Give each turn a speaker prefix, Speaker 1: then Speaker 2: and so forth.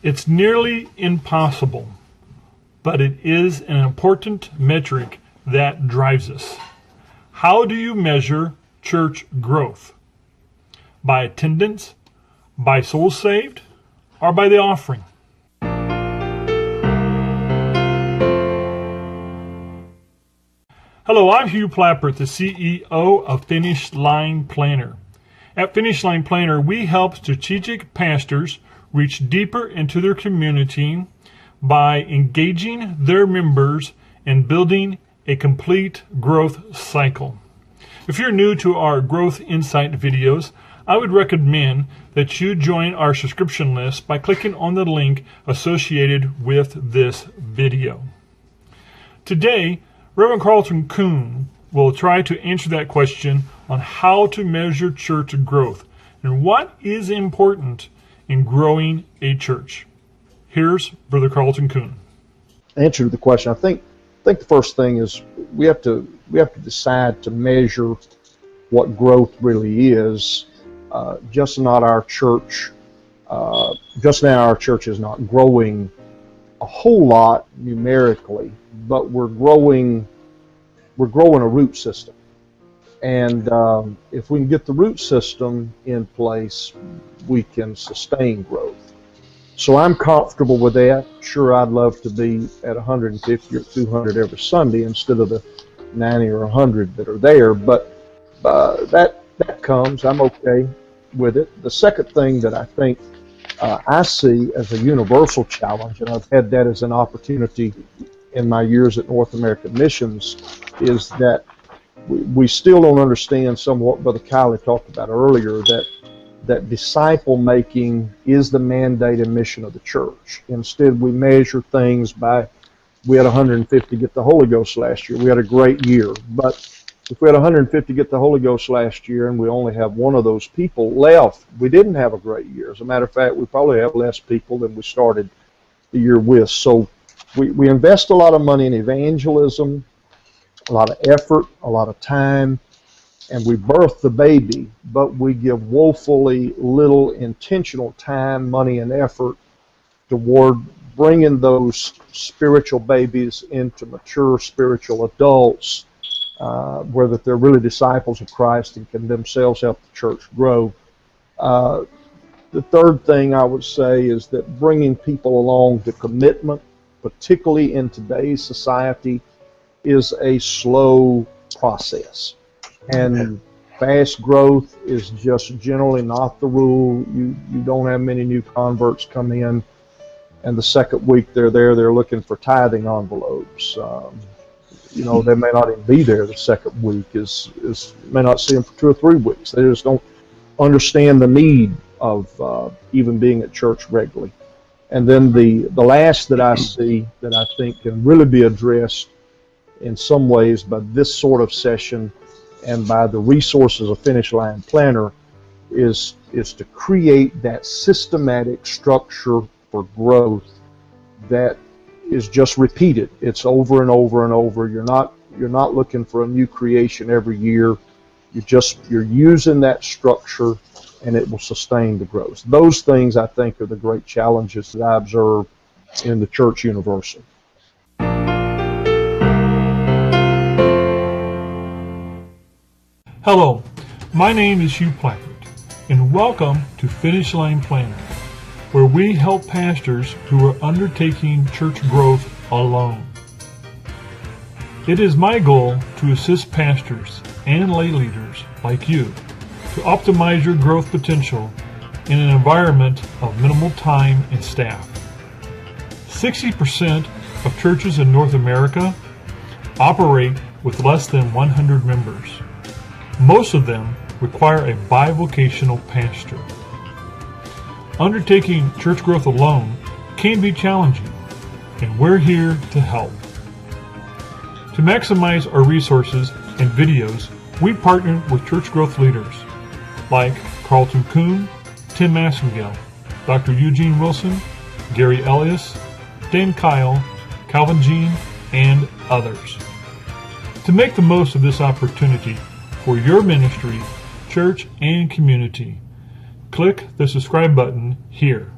Speaker 1: It's nearly impossible, but it is an important metric that drives us. How do you measure church growth? By attendance, by souls saved, or by the offering? Hello, I'm Hugh Plappert, the CEO of Finish Line Planner. At Finish Line Planner, we help strategic pastors reach deeper into their community by engaging their members and building a complete growth cycle. If you're new to our Growth Insight videos, I would recommend that you join our subscription list by clicking on the link associated with this video. Today, Reverend Carlton Coon will try to answer that question on how to measure church growth and what is important in growing a church. Here's Brother Carlton Coon.
Speaker 2: Answer to the question, I think the first thing is we have to decide to measure what growth really is. Just now our church is not growing a whole lot numerically, but we're growing a root system. And if we can get the root system in place, we can sustain growth. So I'm comfortable with that. Sure, I'd love to be at 150 or 200 every Sunday instead of the 90 or 100 that are there, but that comes. I'm okay with it. The second thing that I think I see as a universal challenge, and I've had that as an opportunity in my years at North American Missions, is that we still don't understand some of what Brother Kylie talked about earlier, that disciple making is the mandate and mission of the church. Instead, we measure things by, we had 150 get the Holy Ghost last year. We had a great year. But if we had 150 get the Holy Ghost last year and we only have one of those people left, we didn't have a great year. As a matter of fact, we probably have less people than we started the year with. So we invest a lot of money in evangelism, a lot of effort, a lot of time, and we birth the baby, but we give woefully little intentional time, money, and effort toward bringing those spiritual babies into mature spiritual adults, where that they're really disciples of Christ and can themselves help the church grow. The third thing I would say is that bringing people along to commitment, particularly in today's society, is a slow process. And fast growth is just generally not the rule. You don't have many new converts come in, and the second week they're there, they're looking for tithing envelopes. They may not even be there the second week. May not see them for 2 or 3 weeks. They just don't understand the need of even being at church regularly. And then the last that I see that I think can really be addressed in some ways by this sort of session and by the resources of Finish Line Planner is to create that systematic structure for growth that is just repeated. It's over and over and over. You're not looking for a new creation every year. You're using that structure, and it will sustain the growth. Those things, I think, are the great challenges that I observe in the church universal.
Speaker 1: Hello, my name is Hugh Plappert, and welcome to Finish Line Planner, where we help pastors who are undertaking church growth alone. It is my goal to assist pastors and lay leaders like you to optimize your growth potential in an environment of minimal time and staff. 60% of churches in North America operate with less than 100 members. Most of them require a bivocational pastor. Undertaking church growth alone can be challenging, and we're here to help. To maximize our resources and videos, we partner with church growth leaders like Carlton Coon, Tim Massengale, Dr. Eugene Wilson, Gary Elias, Dan Kyle, Calvin Jean, and others. To make the most of this opportunity for your ministry, church, and community, click the subscribe button here.